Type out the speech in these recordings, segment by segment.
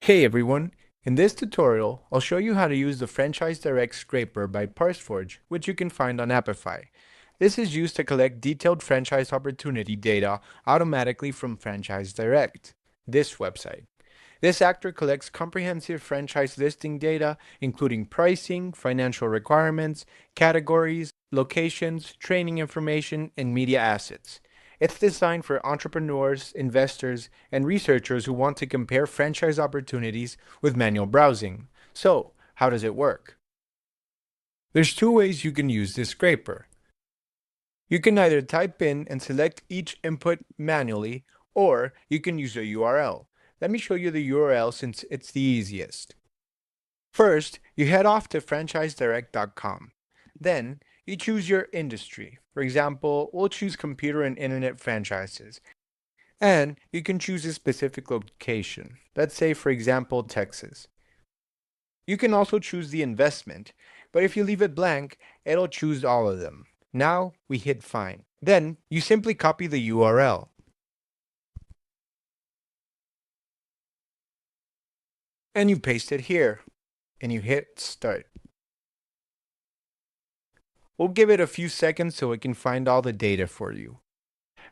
Hey everyone, in this tutorial, I'll show you how to use the FranchiseDirect scraper by ParseForge, which you can find on Appify. This is used to collect detailed franchise opportunity data automatically from FranchiseDirect, this website. This actor collects comprehensive franchise listing data, including pricing, financial requirements, categories, locations, training information, and media assets. It's designed for entrepreneurs, investors, and researchers who want to compare franchise opportunities with manual browsing. So, how does it work? There's two ways you can use this scraper. You can either type in and select each input manually, or you can use a URL. Let me show you the URL since it's the easiest. First, you head off to franchisedirect.com. Then, you choose your industry. For example, we'll choose computer and internet franchises. And you can choose a specific location. Let's say, for example, Texas. You can also choose the investment, but if you leave it blank, it'll choose all of them. Now, we hit Find. Then, you simply copy the URL. And you paste it here. And you hit Start. We'll give it a few seconds so it can find all the data for you.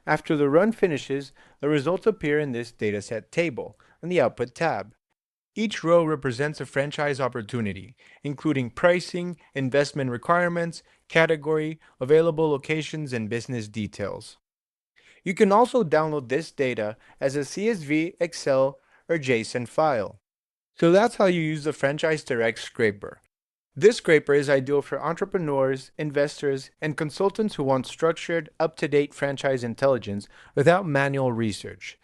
After the run finishes, the results appear in this dataset table in the Output tab. Each row represents a franchise opportunity, including pricing, investment requirements, category, available locations, and business details. You can also download this data as a CSV, Excel, or JSON file. So that's how you use the FranchiseDirect scraper. This scraper is ideal for entrepreneurs, investors, and consultants who want structured, up-to-date franchise intelligence without manual research.